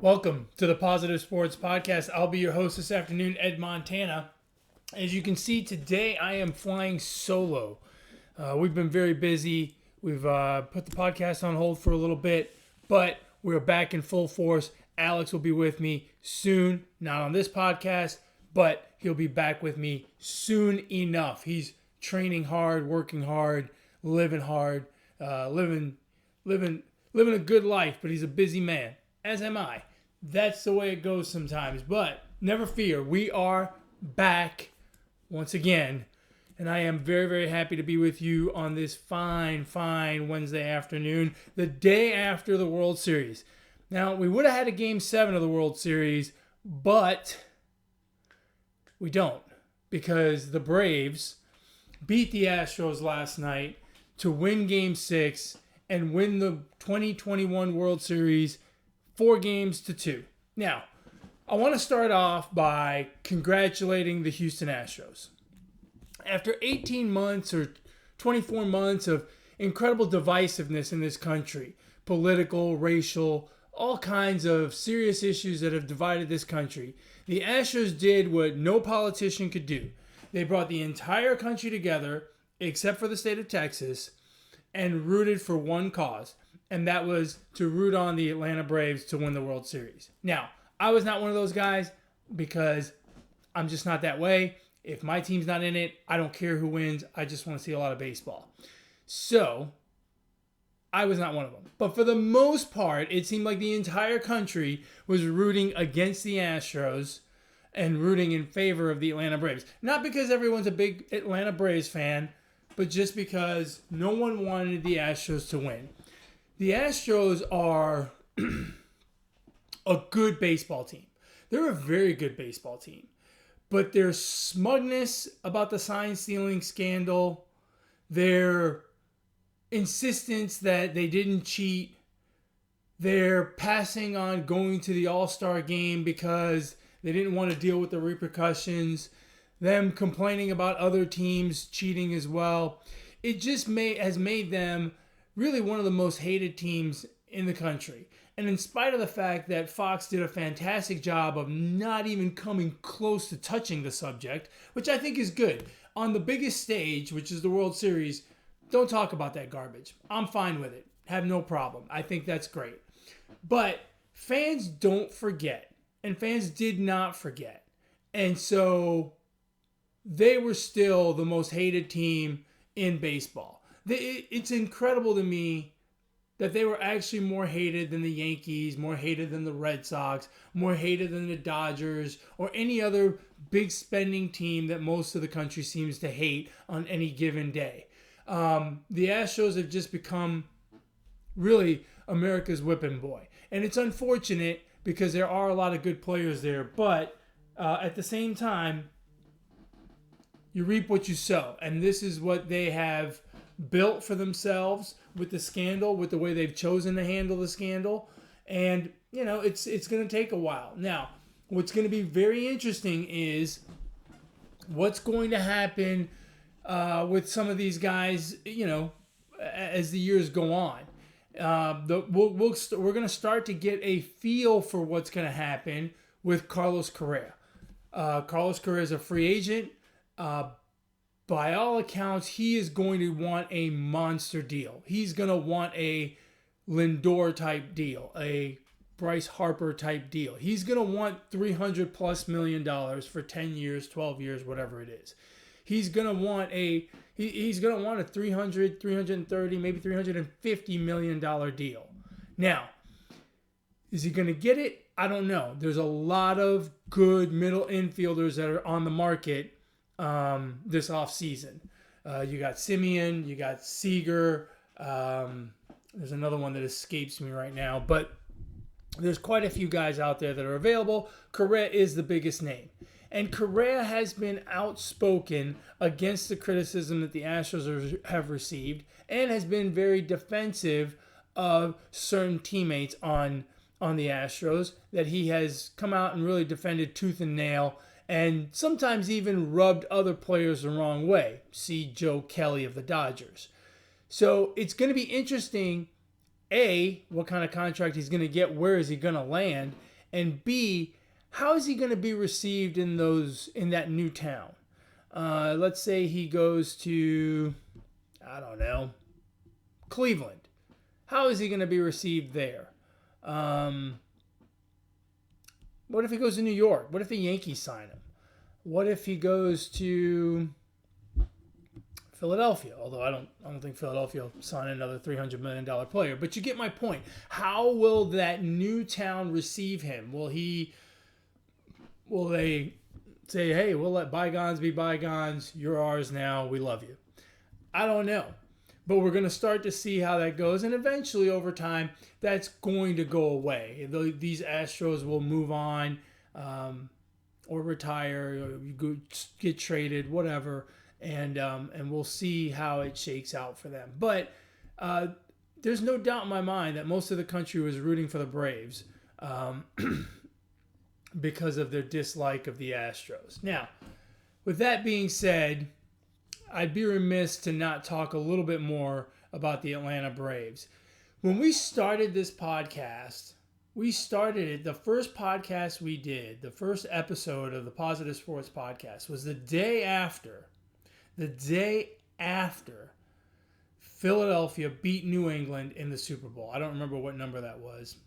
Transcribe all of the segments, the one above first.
Welcome to the Positive Sports Podcast. I'll be your host this afternoon, Ed Montana. As you can see, today I am flying solo. We've been very busy. We've put the podcast on hold for a little bit, but we're back in full force. Alex will be with me soon, not on this podcast, but he'll be back with me soon enough. He's training hard, working hard, living hard, living a good life, but he's a busy man, as am I. That's the way it goes sometimes, but never fear. We are back once again, and I am very, very happy to be with you on this fine Wednesday afternoon, the day after the World Series. Now, we would have had a Game 7 of the World Series, but we don't, because the Braves beat the Astros last night to win Game 6 and win the 2021 World Series 4-2. Now, I want to start off by congratulating the Houston Astros. After 18 months or 24 months of incredible divisiveness in this country, political, racial, all kinds of serious issues that have divided this country, the Astros did what no politician could do. They brought the entire country together, except for the state of Texas, and rooted for one cause. And that was to root on the Atlanta Braves to win the World Series. Now, I was not one of those guys because I'm just not that way. If my team's not in it, I don't care who wins. I just want to see a lot of baseball. So, I was not one of them. But for the most part, it seemed like the entire country was rooting against the Astros and rooting in favor of the Atlanta Braves. Not because everyone's a big Atlanta Braves fan, but just because no one wanted the Astros to win. The Astros are a good baseball team. They're a very good baseball team. But their smugness about the sign-stealing scandal, their insistence that they didn't cheat, their passing on going to the All-Star game because they didn't want to deal with the repercussions, them complaining about other teams cheating as well, it just has made them really one of the most hated teams in the country. And in spite of the fact that Fox did a fantastic job of not even coming close to touching the subject, which I think is good, on the biggest stage, which is the World Series, don't talk about that garbage. I'm fine with it. Have no problem. I think that's great. But fans don't forget, and fans did not forget. And so they were still the most hated team in baseball. It's incredible to me that they were actually more hated than the Yankees, more hated than the Red Sox, more hated than the Dodgers, or any other big spending team that most of the country seems to hate on any given day. The Astros have just become really America's whipping boy. And it's unfortunate because there are a lot of good players there, but at the same time, you reap what you sow. And this is what they have built for themselves with the scandal, with the way they've chosen to handle the scandal. And, you know, it's going to take a while. Now, what's going to be very interesting is what's going to happen with some of these guys, you know, as the years go on. We're going to start to get a feel for what's going to happen with Carlos Correa. Carlos Correa is a free agent. By all accounts, he is going to want a monster deal. He's going to want a Lindor type deal, a Bryce Harper type deal. He's going to want $300+ million for 10 years, 12 years, whatever it is. He's going to want a 300, 330, maybe $350 million deal. Now, is he going to get it? I don't know. There's a lot of good middle infielders that are on the market this offseason. You got Simeon, you got Seager. There's another one that escapes me right now, but there's quite a few guys out there that are available. Correa is the biggest name. And Correa has been outspoken against the criticism that the Astros have received and has been very defensive of certain teammates on the Astros, that he has come out and really defended tooth and nail and sometimes even rubbed other players the wrong way. See Joe Kelly of the Dodgers. So it's going to be interesting, A, what kind of contract he's going to get, where is he going to land, And B, how is he going to be received in that new town? Let's say he goes to, I don't know, Cleveland. How is he going to be received there? What if he goes to New York? What if the Yankees sign him? What if he goes to Philadelphia? Although I don't think Philadelphia will sign another $300 million player. But you get my point. How will that new town receive him? Will they say, hey, we'll let bygones be bygones. You're ours now. We love you. I don't know. But we're going to start to see how that goes. And eventually, over time, that's going to go away. These Astros will move on or retire or get traded, whatever. And we'll see how it shakes out for them. But there's no doubt in my mind that most of the country was rooting for the Braves because of their dislike of the Astros. Now, with that being said, I'd be remiss to not talk a little bit more about the Atlanta Braves. When we started this podcast, the first podcast we did, the first episode of the Positive Sports Podcast was the day after Philadelphia beat New England in the Super Bowl. I don't remember what number that was.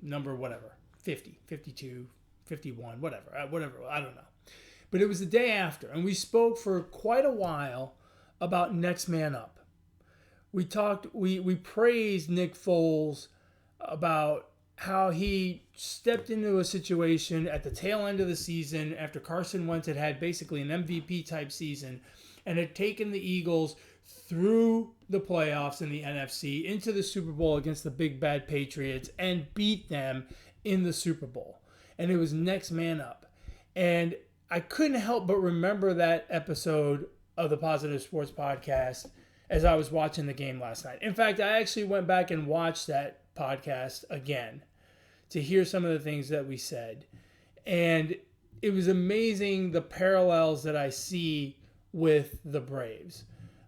Number whatever. 50, 52, 51, whatever, I don't know. But it was the day after, and we spoke for quite a while about next man up. We praised Nick Foles about how he stepped into a situation at the tail end of the season after Carson Wentz had basically an MVP type season and had taken the Eagles through the playoffs in the NFC into the Super Bowl against the big bad Patriots and beat them in the Super Bowl. And it was next man up. And I couldn't help but remember that episode of the Positive Sports Podcast as I was watching the game last night. In fact, I actually went back and watched that podcast again to hear some of the things that we said. And it was amazing the parallels that I see with the Braves.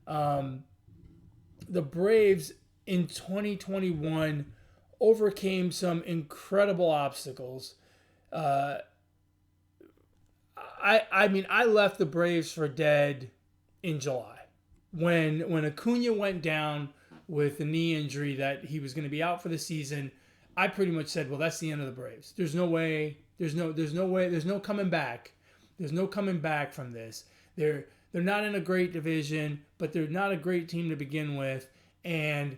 The Braves in 2021 overcame some incredible obstacles. I left the Braves for dead in July. When Acuna went down with the knee injury that he was going to be out for the season, I pretty much said, well, that's the end of the Braves. There's no way. There's no coming back. There's no coming back from this. They're not in a great division, but they're not a great team to begin with. And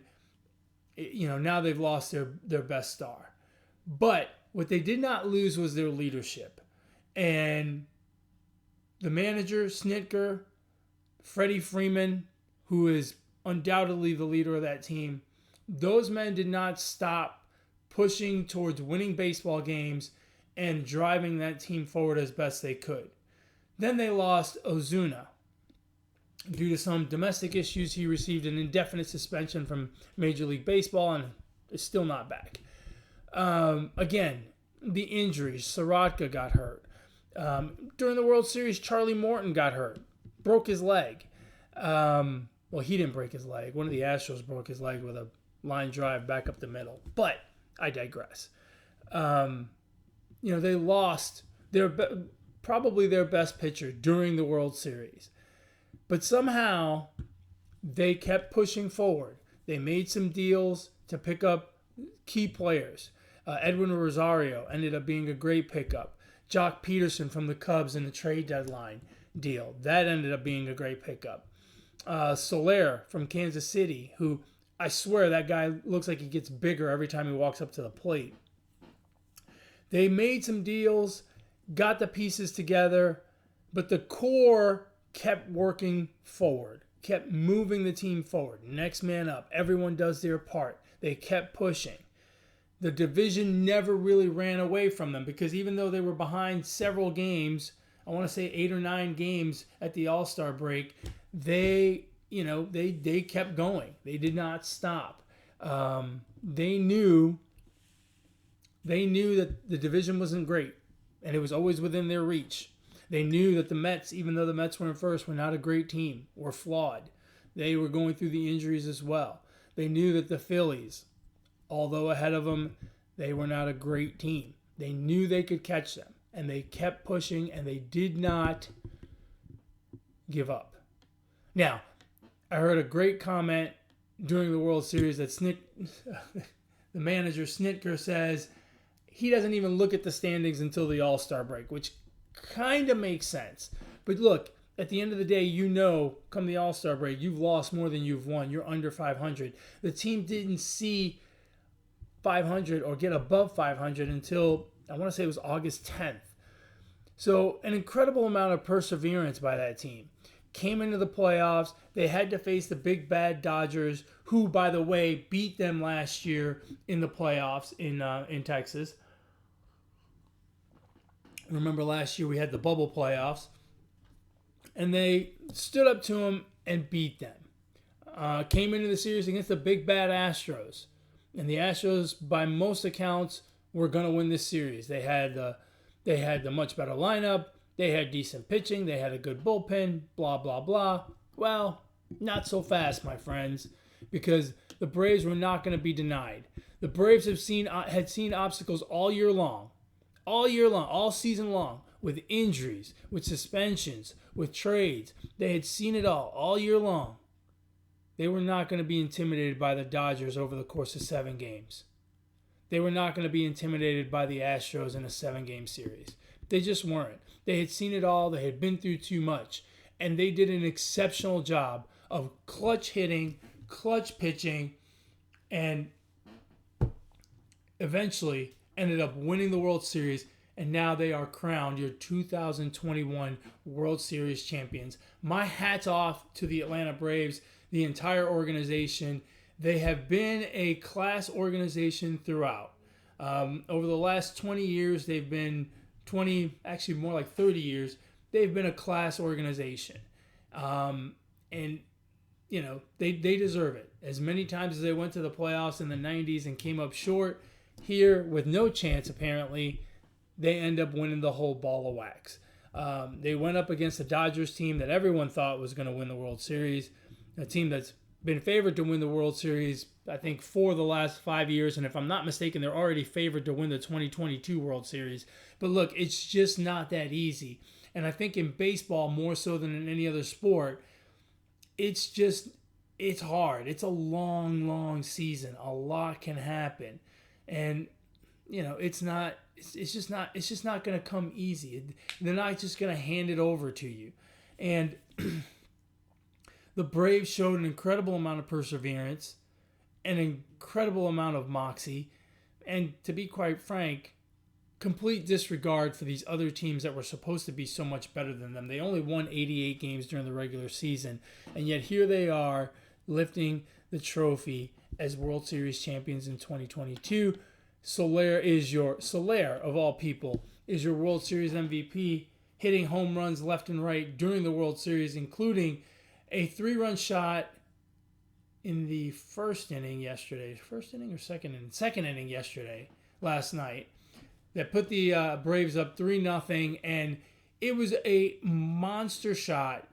now they've lost their best star. But what they did not lose was their leadership. And the manager, Snitker, Freddie Freeman, who is undoubtedly the leader of that team, those men did not stop pushing towards winning baseball games and driving that team forward as best they could. Then they lost Ozuna. Due to some domestic issues, he received an indefinite suspension from Major League Baseball and is still not back. Again, the injuries. Sorotka got hurt. During the World Series, Charlie Morton got hurt. Broke his leg. Well, he didn't break his leg. One of the Astros broke his leg with a line drive back up the middle. But I digress. They lost probably their best pitcher during the World Series. But somehow they kept pushing forward. They made some deals to pick up key players. Edwin Rosario ended up being a great pickup. Jock Peterson from the Cubs in the trade deadline deal. That ended up being a great pickup. Soler from Kansas City, who I swear that guy looks like he gets bigger every time he walks up to the plate. They made some deals, got the pieces together, but the core kept working forward, kept moving the team forward. Next man up. Everyone does their part. They kept pushing. The division never really ran away from them because even though they were behind several games, I want to say 8 or 9 games at the All-Star break, they kept going. They did not stop. They knew that the division wasn't great, and it was always within their reach. They knew that the Mets, even though the Mets were in first, were not a great team, were flawed. They were going through the injuries as well. They knew that the Phillies, although ahead of them, they were not a great team. They knew they could catch them, and they kept pushing, and they did not give up. Now, I heard a great comment during the World Series that the manager Snitker says he doesn't even look at the standings until the All-Star break, which kind of makes sense. But look, at the end of the day, come the All-Star break, you've lost more than you've won. You're under 500. The team didn't see 500 or get above 500 until, I want to say it was August 10th. So an incredible amount of perseverance by that team. Came into the playoffs. They had to face the big bad Dodgers, who, by the way, beat them last year in the playoffs in Texas. Remember last year we had the bubble playoffs. And they stood up to them and beat them. Came into the series against the big bad Astros. And the Astros, by most accounts, were going to win this series. They had the much better lineup. They had decent pitching. They had a good bullpen. Blah, blah, blah. Well, not so fast, my friends, because the Braves were not going to be denied. The Braves had seen obstacles all year long, all season long, with injuries, with suspensions, with trades. They had seen it all year long. They were not going to be intimidated by the Dodgers over the course of 7 games. They were not going to be intimidated by the Astros in a 7-game series. They just weren't. They had seen it all. They had been through too much. And they did an exceptional job of clutch hitting, clutch pitching, and eventually ended up winning the World Series. And now they are crowned your 2021 World Series champions. My hat's off to the Atlanta Braves, the entire organization. They have been a class organization throughout. Over the last 20 years, they've been actually more like 30 years, they've been a class organization. And, they deserve it. As many times as they went to the playoffs in the 90s and came up short, here with no chance apparently, they end up winning the whole ball of wax. They went up against the Dodgers team that everyone thought was going to win the World Series, a team that's been favored to win the World Series, I think, for the last 5 years. And if I'm not mistaken, they're already favored to win the 2022 World Series. But look, it's just not that easy. And I think in baseball, more so than in any other sport, it's hard. It's a long, long season. A lot can happen. And, it's just not going to come easy. They're not just going to hand it over to you. And the Braves showed an incredible amount of perseverance, an incredible amount of moxie, and to be quite frank, complete disregard for these other teams that were supposed to be so much better than them. They only won 88 games during the regular season, and yet here they are lifting the trophy as World Series champions in 2022. Soler, of all people, is your World Series MVP, hitting home runs left and right during the World Series, including a 3-run shot in the first inning yesterday. First inning or second inning? Second inning yesterday, last night, that put the Braves up 3-0, and it was a monster shot.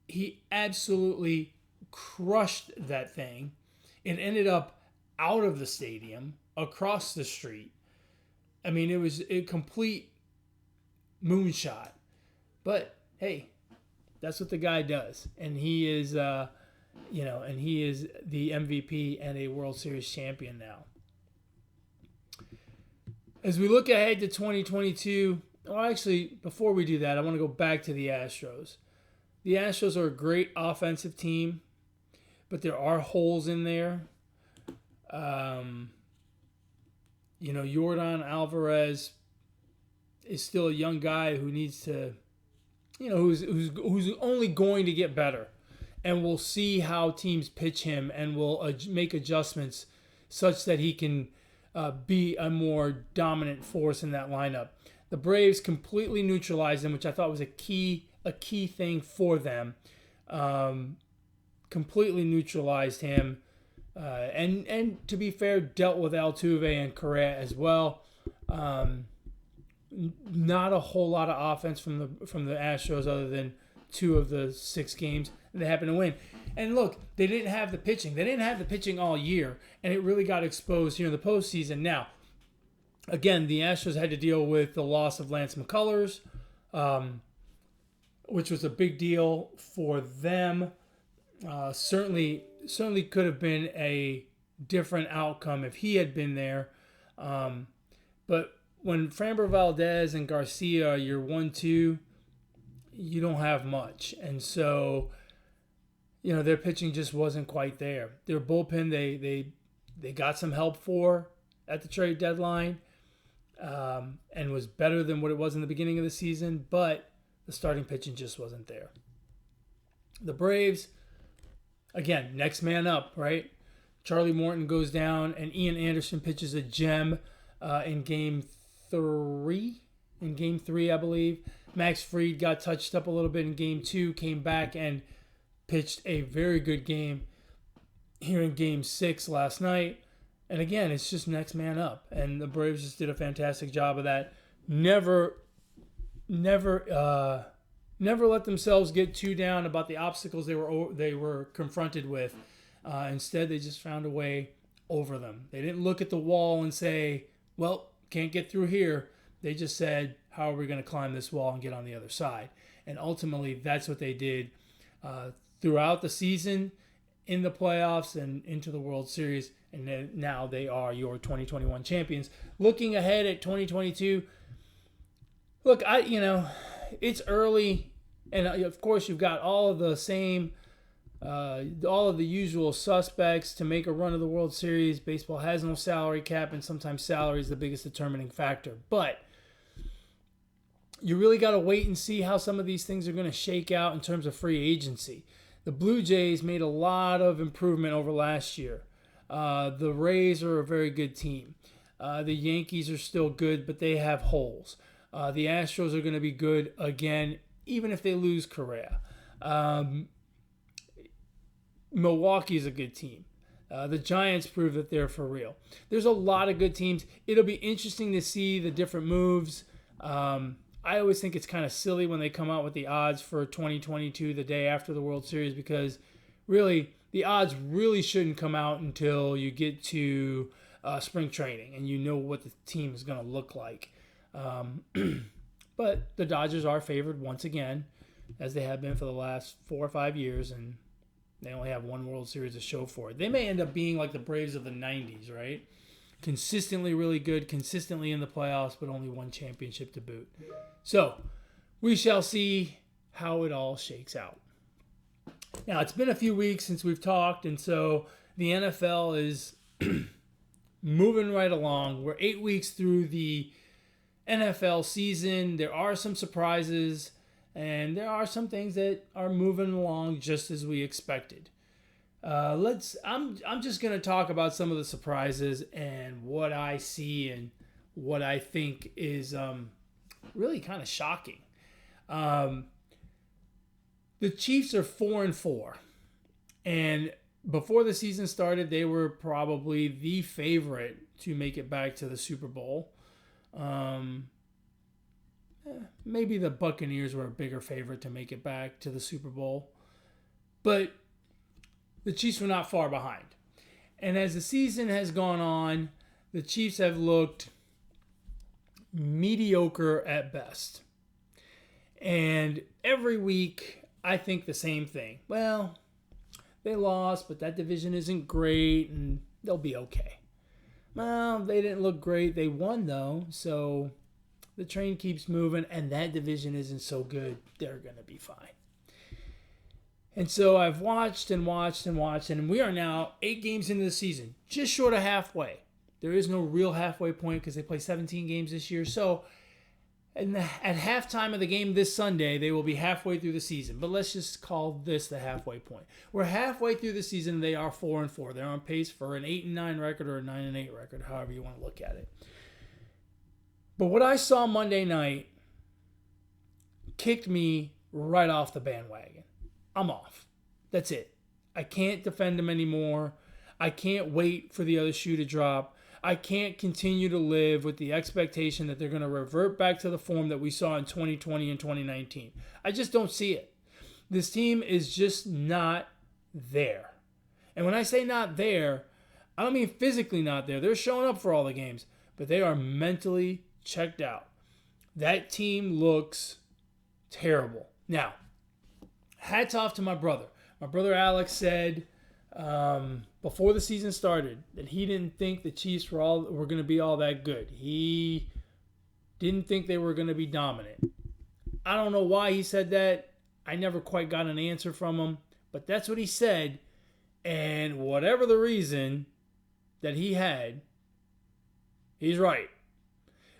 He absolutely crushed that thing. It ended up out of the stadium, across the street. I mean, it was a complete moonshot. But, hey, that's what the guy does. And he is, and he is the MVP and a World Series champion now. As we look ahead to 2022, well, actually, before we do that, I want to go back to the Astros. The Astros are a great offensive team, but there are holes in there. Yordan Alvarez is still a young guy who needs to, who's only going to get better. And we'll see how teams pitch him, and will make adjustments such that he can be a more dominant force in that lineup. The Braves completely neutralized him, which I thought was a key thing for them. Completely neutralized him. And to be fair, dealt with Altuve and Correa as well. Not a whole lot of offense from the Astros, other than 2 of the 6 games they happened to win. And look, they didn't have the pitching. They didn't have the pitching all year, and it really got exposed here in the postseason. Now, Again, the Astros had to deal with the loss of Lance McCullers, which was a big deal for them. Certainly could have been a different outcome if he had been there. But when Framber Valdez and Garcia, you're 1-2, you don't have much. And so, their pitching just wasn't quite there. Their bullpen, they got some help for at the trade deadline, and was better than what it was in the beginning of the season, but the starting pitching just wasn't there. The Braves, again, next man up, right? Charlie Morton goes down, and Ian Anderson pitches a gem in Game 3. In Game 3, I believe. Max Fried got touched up a little bit in Game 2, came back and pitched a very good game here in Game 6 last night. And again, it's just next man up. And the Braves just did a fantastic job of that. Never let themselves get too down about the obstacles they were confronted with. Instead, they just found a way over them. They didn't look at the wall and say, well, can't get through here. They just said, how are we going to climb this wall and get on the other side? And ultimately, that's what they did throughout the season, in the playoffs, and into the World Series. And then now they are your 2021 champions. Looking ahead at 2022, look, it's early. And of course, you've got all of the usual suspects to make a run of the World Series. Baseball has no salary cap, and sometimes salary is the biggest determining factor. But you really got to wait and see how some of these things are going to shake out in terms of free agency. The Blue Jays made a lot of improvement over last year. The Rays are a very good team. The Yankees are still good, but they have holes. The Astros are going to be good again, even if they lose Correa. Milwaukee's a good team. The Giants prove that they're for real. There's a lot of good teams. It'll be interesting to see the different moves. I always think it's kind of silly when they come out with the odds for 2022 the day after the World Series, because really the odds really shouldn't come out until you get to spring training and you know what the team is going to look like. But the Dodgers are favored once again, as they have been for the last 4 or 5 years, and they only have one World Series to show for it. They may end up being like the Braves of the 90s, right? Consistently really good, consistently in the playoffs, but only one championship to boot. So, we shall see how it all shakes out. Now, it's been a few weeks since we've talked, and so the NFL is moving right along. We're 8 weeks through the NFL season. There are some surprises, and there are some things that are moving along just as we expected. I'm just going to talk about some of the surprises and what I see and what I think is really kind of shocking. The Chiefs are 4-4, and before the season started, they were probably the favorite to make it back to the Super Bowl. Maybe the Buccaneers were a bigger favorite to make it back to the Super Bowl, but the Chiefs were not far behind. And as the season has gone on, the Chiefs have looked mediocre at best. And every week, I think the same thing. Well, they lost, but that division isn't great, and they'll be okay. Well, they didn't look great. They won, though, so the train keeps moving, and that division isn't so good. They're going to be fine. And so I've watched, and we are now 8 games into the season, just short of halfway. There is no real halfway point because they play 17 games this year. So at halftime of the game this Sunday, they will be halfway through the season. But let's just call this the halfway point. We're halfway through the season, and they are 4-4. They're on pace for an 8-9 record or a 9-8 record, however you want to look at it. But what I saw Monday night kicked me right off the bandwagon. I'm off. That's it. I can't defend them anymore. I can't wait for the other shoe to drop. I can't continue to live with the expectation that they're going to revert back to the form that we saw in 2020 and 2019. I just don't see it. This team is just not there. And when I say not there, I don't mean physically not there. They're showing up for all the games. but they are mentally checked out. That team looks terrible. Now, hats off to my brother. My brother Alex said before the season started that he didn't think the Chiefs were going to be all that good. He didn't think they were going to be dominant. I don't know why he said that. I never quite got an answer from him, but that's what he said. And whatever the reason that he had, he's right.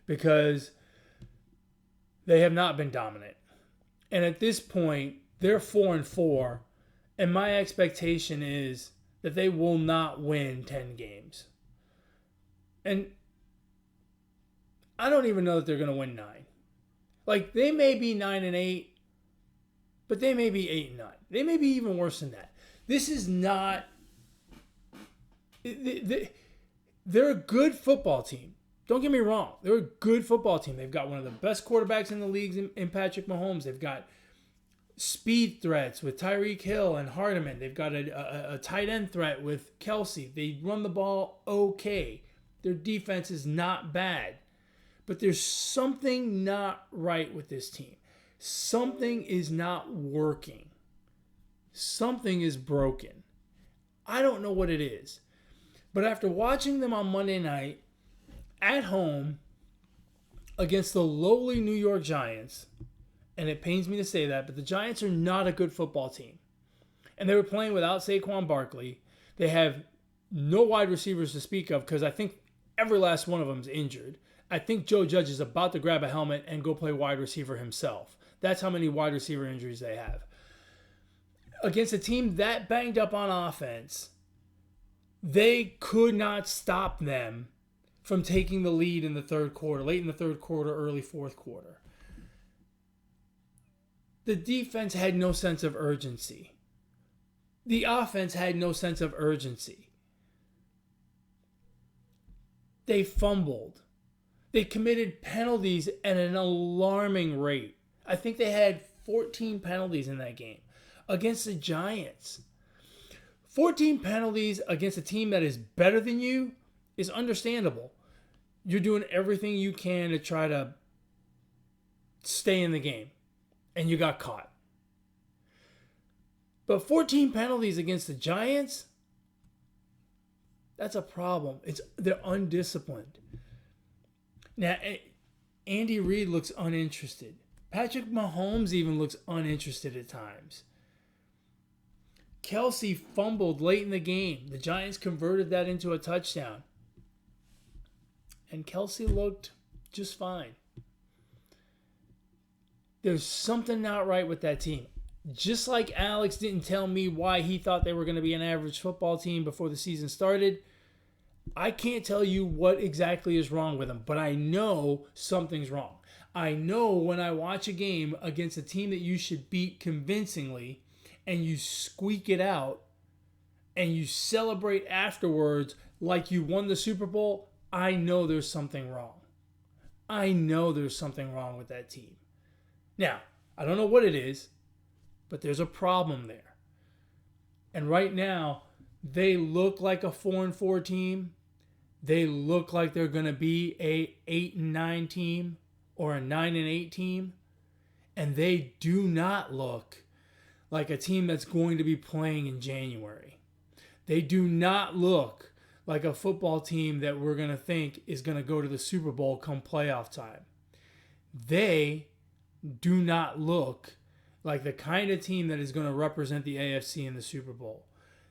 Because they have not been dominant. And at this point, they're 4-4. And my expectation is that they will not win 10 games. And I don't even know that they're going to win 9. Like, they may be 9-8, but they may be 8-9. They may be even worse than that. This is not... They're a good football team. Don't get me wrong. They're a good football team. They've got one of the best quarterbacks in the league in Patrick Mahomes. They've got speed threats with Tyreek Hill and Hardeman. They've got a tight end threat with Kelsey. They run the ball okay. Their defense is not bad. But there's something not right with this team. Something is not working. Something is broken. I don't know what it is. But after watching them on Monday night at home against the lowly New York Giants, and it pains me to say that, but the Giants are not a good football team. And they were playing without Saquon Barkley. They have no wide receivers to speak of because I think every last one of them is injured. I think Joe Judge is about to grab a helmet and go play wide receiver himself. That's how many wide receiver injuries they have. Against a team that banged up on offense, they could not stop them from taking the lead in the third quarter, late in the third quarter, early fourth quarter. The defense had no sense of urgency. The offense had no sense of urgency. They fumbled. They committed penalties at an alarming rate. I think they had 14 penalties in that game against the Giants. 14 penalties against a team that is better than you is understandable. You're doing everything you can to try to stay in the game, and you got caught. But 14 penalties against the Giants, that's a problem. They're undisciplined. Now, Andy Reid looks uninterested. Patrick Mahomes even looks uninterested at times. Kelsey fumbled late in the game. The Giants converted that into a touchdown. And Kelsey looked just fine. There's something not right with that team. Just like Alex didn't tell me why he thought they were going to be an average football team before the season started, I can't tell you what exactly is wrong with them, but I know something's wrong. I know when I watch a game against a team that you should beat convincingly and you squeak it out and you celebrate afterwards like you won the Super Bowl, I know there's something wrong. I know there's something wrong with that team. Now, I don't know what it is, but there's a problem there. And right now, they look like a 4-4 team. They look like they're going to be a 8-9 team or a 9-8 team. And they do not look like a team that's going to be playing in January. They do not look like a football team that we're going to think is going to go to the Super Bowl come playoff time. They do not look like the kind of team that is going to represent the AFC in the Super Bowl.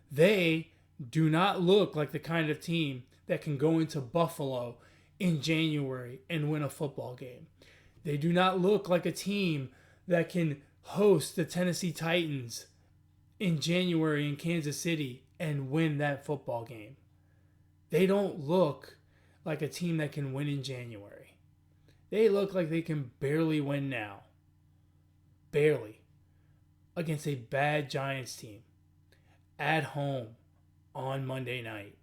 They do not look like the kind of team that can go into Buffalo in January and win a football game. They do not look like a team that can host the Tennessee Titans in January in Kansas City and win that football game. They don't look like a team that can win in January. They look like they can barely win now. Barely. Against a bad Giants team. At home on Monday night.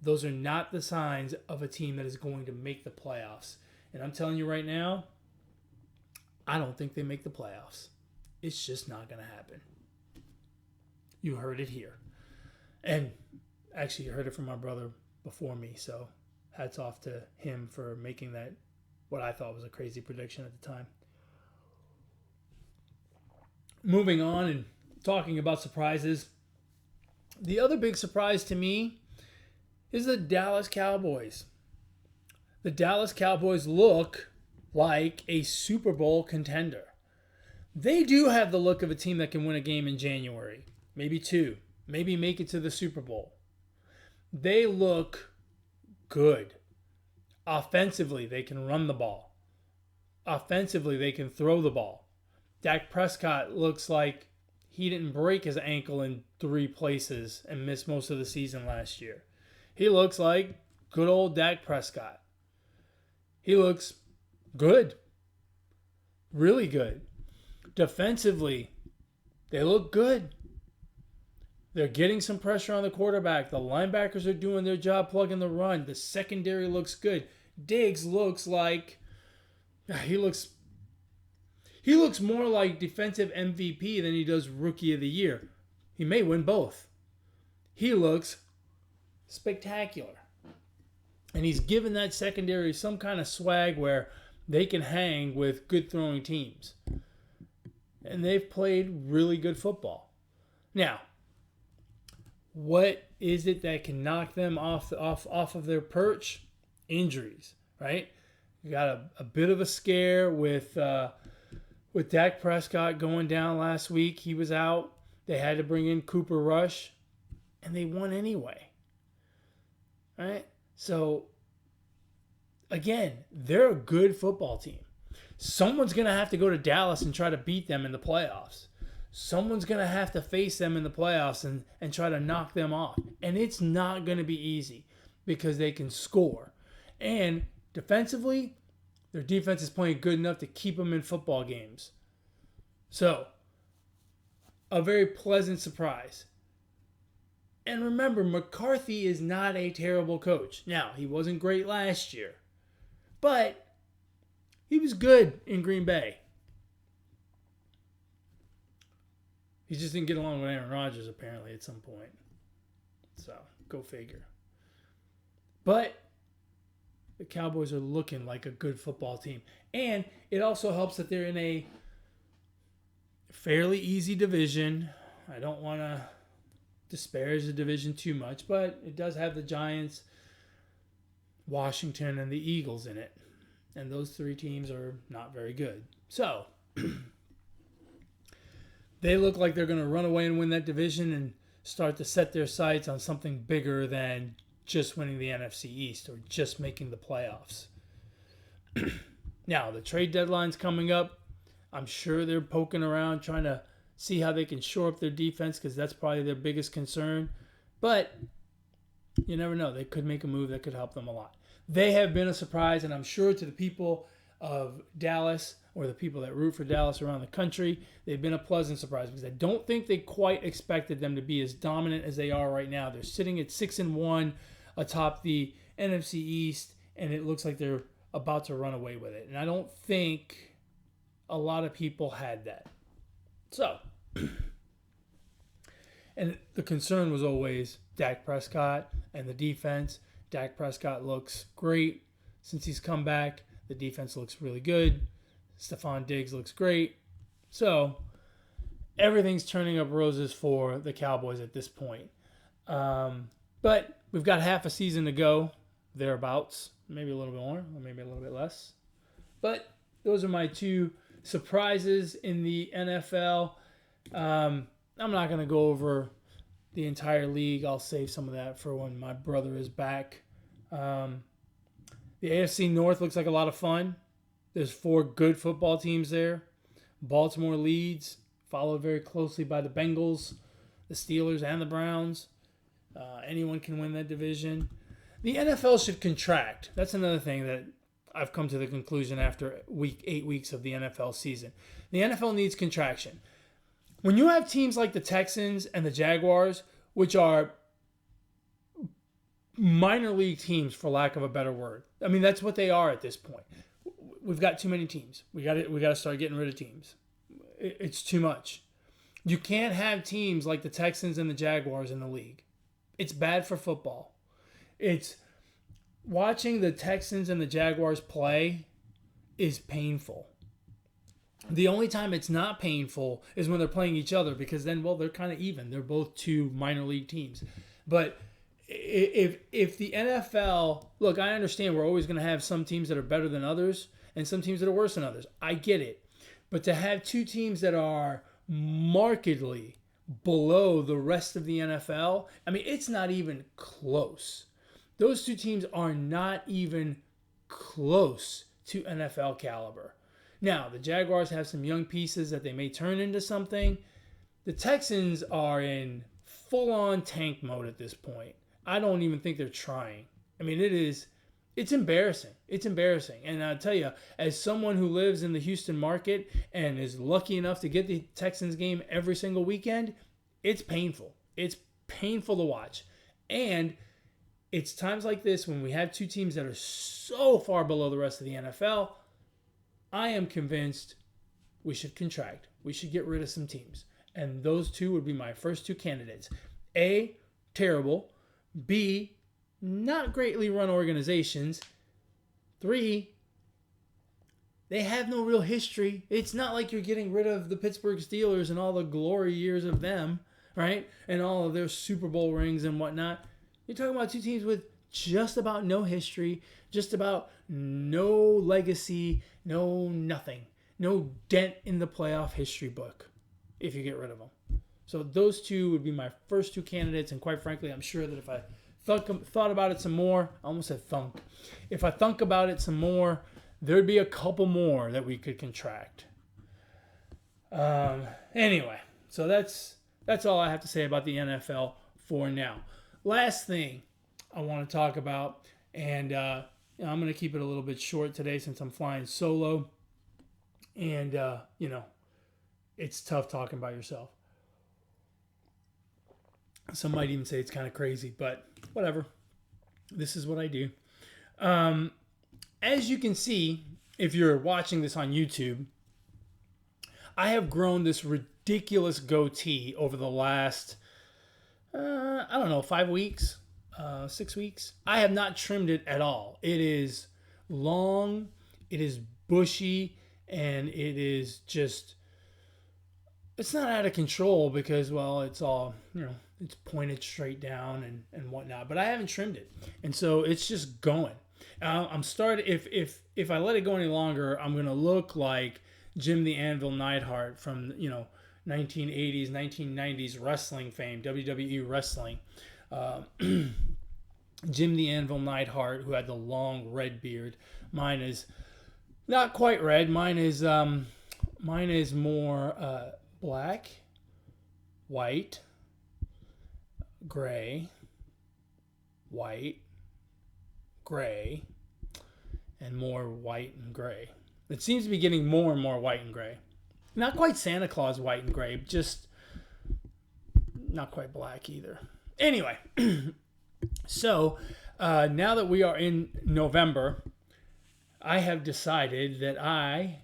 Those are not the signs of a team that is going to make the playoffs. And I'm telling you right now, I don't think they make the playoffs. It's just not going to happen. You heard it here. And actually, you heard it from my brother before me, so hats off to him for making that, what I thought was a crazy prediction at the time. Moving on and talking about surprises, the other big surprise to me is the Dallas Cowboys. The Dallas Cowboys look like a Super Bowl contender. They do have the look of a team that can win a game in January, maybe two, maybe make it to the Super Bowl. They look good. Offensively, they can run the ball. Offensively, they can throw the ball. Dak Prescott looks like he didn't break his ankle in 3 places and miss most of the season last year. He looks like good old Dak Prescott. He looks good. Really good. Defensively, they look good. They're getting some pressure on the quarterback. The linebackers are doing their job plugging the run. The secondary looks good. Diggs looks like he looks more like defensive MVP than he does Rookie of the Year. He may win both. He looks spectacular. And he's given that secondary some kind of swag where they can hang with good throwing teams. And they've played really good football. Now, what is it that can knock them off of their perch? Injuries, right? You got a bit of a scare with Dak Prescott going down last week. He was out. They had to bring in Cooper Rush, and they won anyway. Right? So, again, they're a good football team. Someone's going to have to go to Dallas and try to beat them in the playoffs. Someone's going to have to face them in the playoffs and try to knock them off. And it's not going to be easy because they can score. And defensively, their defense is playing good enough to keep them in football games. So, a very pleasant surprise. And remember, McCarthy is not a terrible coach. Now, he wasn't great last year. But he was good in Green Bay. He just didn't get along with Aaron Rodgers, apparently, at some point. So, go figure. But the Cowboys are looking like a good football team. And it also helps that they're in a fairly easy division. I don't want to disparage the division too much, but it does have the Giants, Washington, and the Eagles in it. And those 3 teams are not very good. So, they look like they're going to run away and win that division and start to set their sights on something bigger than just winning the NFC East or just making the playoffs. Now, the trade deadline's coming up. I'm sure they're poking around trying to see how they can shore up their defense because that's probably their biggest concern. But you never know. They could make a move that could help them a lot. They have been a surprise, and I'm sure to the people of Dallas or the people that root for Dallas around the country, they've been a pleasant surprise because I don't think they quite expected them to be as dominant as they are right now. They're sitting at 6-1 atop the NFC East, and it looks like they're about to run away with it. And I don't think a lot of people had that. So, and the concern was always Dak Prescott and the defense. Dak Prescott looks great since he's come back. The defense looks really good. Stephon Diggs looks great. So, everything's turning up roses for the Cowboys at this point. But we've got half a season to go, thereabouts. Maybe a little bit more, or maybe a little bit less. But those are my 2 surprises in the NFL. I'm not going to go over the entire league. I'll save some of that for when my brother is back. The AFC North looks like a lot of fun. There's 4 good football teams there. Baltimore leads, followed very closely by the Bengals, the Steelers, and the Browns. Anyone can win that division. The NFL should contract. That's another thing that I've come to the conclusion after 8 weeks of the NFL season. The NFL needs contraction. When you have teams like the Texans and the Jaguars, which are minor league teams, for lack of a better word. I mean, that's what they are at this point. We've got too many teams. We got to start getting rid of teams. It's too much. You can't have teams like the Texans and the Jaguars in the league. It's bad for football. watching the Texans and the Jaguars play is painful. The only time it's not painful is when they're playing each other, because then, well, they're kind of even. They're both two minor league teams. But if the NFL, look, I understand we're always going to have some teams that are better than others and some teams that are worse than others. I get it. But to have two teams that are markedly below the rest of the NFL, I mean, it's not even close. Those two teams are not even close to NFL caliber. Now, the Jaguars have some young pieces that they may turn into something. The Texans are in full-on tank mode at this point. I don't even think they're trying. I mean, it's embarrassing. It's embarrassing. And I'll tell you, as someone who lives in the Houston market and is lucky enough to get the Texans game every single weekend, it's painful. It's painful to watch. And it's times like this when we have two teams that are so far below the rest of the NFL, I am convinced we should contract. We should get rid of some teams. And those two would be my first two candidates. A, terrible. B, not greatly run organizations. 3, they have no real history. It's not like you're getting rid of the Pittsburgh Steelers and all the glory years of them, right? And all of their Super Bowl rings and whatnot. You're talking about two teams with just about no history, just about no legacy, no nothing, no dent in the playoff history book if you get rid of them. So those two would be my first two candidates, and quite frankly, I'm sure that if I thought about it some more, I almost said thunk. If I thunk about it some more, there'd be a couple more that we could contract. Anyway, so that's all I have to say about the NFL for now. Last thing I want to talk about, and I'm going to keep it a little bit short today since I'm flying solo, and it's tough talking by yourself. Some might even say it's kind of crazy, but whatever. This is what I do. As you can see, if you're watching this on YouTube, I have grown this ridiculous goatee over the last, 5 weeks, 6 weeks. I have not trimmed it at all. It is long, it is bushy, and it is just, it's not out of control because, well, it's all, it's pointed straight down and whatnot, but I haven't trimmed it. And so it's just going. I'm starting, if I let it go any longer, I'm going to look like Jim the Anvil Neidhart from, 1980s, 1990s wrestling fame, WWE wrestling. Jim the Anvil Neidhart, who had the long red beard. Mine is not quite red. Mine is more black, white, gray, white, gray, and more white and gray. It seems to be getting more and more white and gray. Not quite Santa Claus white and gray, just not quite black either. Anyway, so now that we are in November, I have decided that I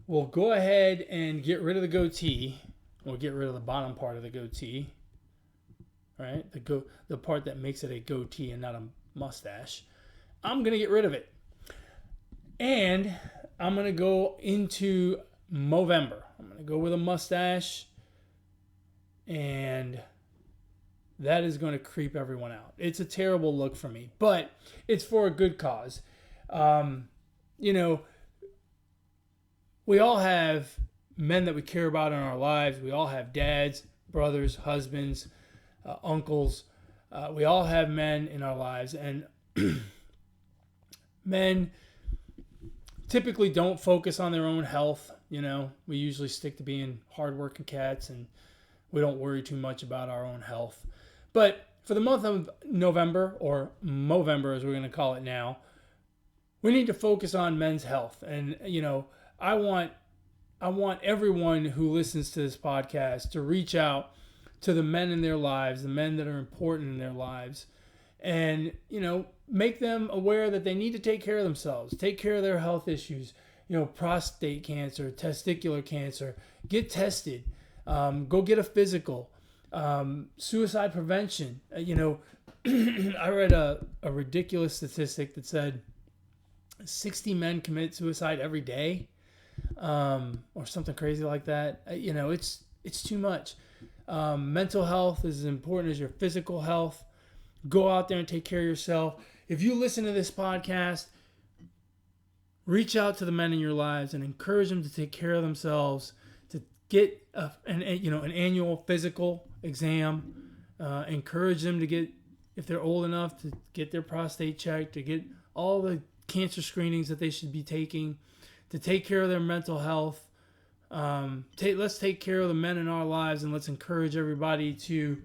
will go ahead and get rid of the goatee. We'll get rid of the bottom part of the goatee, right? The part that makes it a goatee and not a mustache. I'm going to get rid of it. And I'm going to go into Movember. I'm going to go with a mustache, and that is going to creep everyone out. It's a terrible look for me, but it's for a good cause. We all have men that we care about in our lives. We all have dads, brothers, husbands, uncles. We all have men in our lives, and men typically don't focus on their own health. We usually stick to being hardworking cats, and we don't worry too much about our own health. But for the month of November, or Movember as we're going to call it now, we need to focus on men's health. And, I want everyone who listens to this podcast to reach out to the men in their lives, the men that are important in their lives, and, make them aware that they need to take care of themselves, take care of their health issues, prostate cancer, testicular cancer, get tested, go get a physical, suicide prevention, I read a ridiculous statistic that said 60 men commit suicide every day, or something crazy like that. It's too much. Mental health is as important as your physical health. Go out there and take care of yourself. If you listen to this podcast, reach out to the men in your lives and encourage them to take care of themselves, to get an annual physical exam. Encourage them to get, if they're old enough, to get their prostate checked, to get all the cancer screenings that they should be taking, to take care of their mental health. Let's take care of the men in our lives, and let's encourage everybody to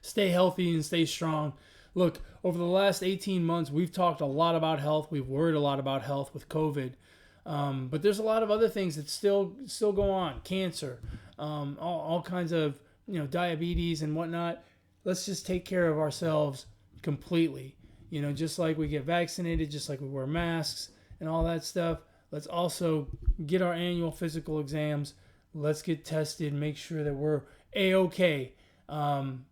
stay healthy and stay strong. Look, over the last 18 months, we've talked a lot about health. We've worried a lot about health with COVID. But there's a lot of other things that still go on. Cancer, all kinds of diabetes and whatnot. Let's just take care of ourselves completely. Just like we get vaccinated, just like we wear masks and all that stuff. Let's also get our annual physical exams. Let's get tested, make sure that we're A-okay.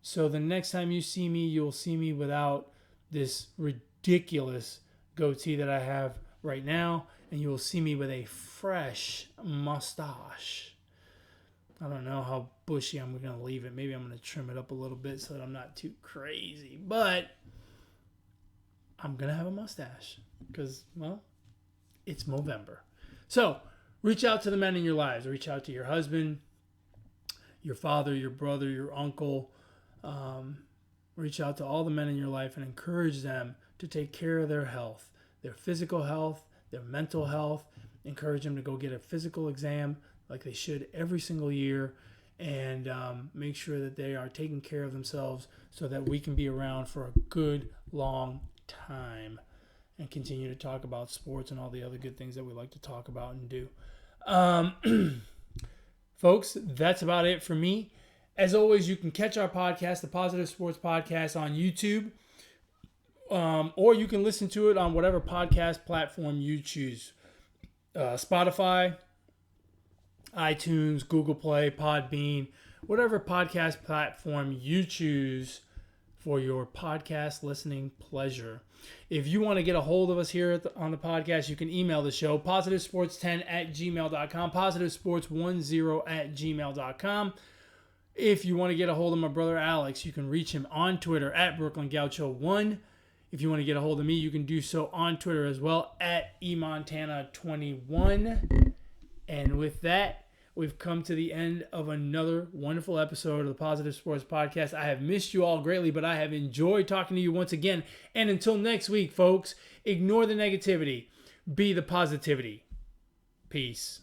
So the next time you see me, you'll see me without this ridiculous goatee that I have right now, and you will see me with a fresh mustache. I don't know how bushy I'm going to leave it. Maybe I'm going to trim it up a little bit so that I'm not too crazy. But I'm going to have a mustache because, well, it's Movember. So reach out to the men in your lives. Reach out to your husband, your father, your brother, your uncle. Reach out to all the men in your life and encourage them to take care of their health, their physical health, their mental health. Encourage them to go get a physical exam like they should every single year, and make sure that they are taking care of themselves so that we can be around for a good long time and continue to talk about sports and all the other good things that we like to talk about and do. Folks, that's about it for me. As always, you can catch our podcast, the Positive Sports Podcast, on YouTube, or you can listen to it on whatever podcast platform you choose. Spotify, iTunes, Google Play, Podbean, whatever podcast platform you choose for your podcast listening pleasure. If you want to get a hold of us here on the podcast, you can email the show, positivesports10@gmail.com, positivesports10@gmail.com. If you want to get a hold of my brother Alex, you can reach him on Twitter at BrooklynGaucho1. If you want to get a hold of me, you can do so on Twitter as well at eMontana21. And with that, we've come to the end of another wonderful episode of the Positive Sports Podcast. I have missed you all greatly, but I have enjoyed talking to you once again. And until next week, folks, ignore the negativity. Be the positivity. Peace.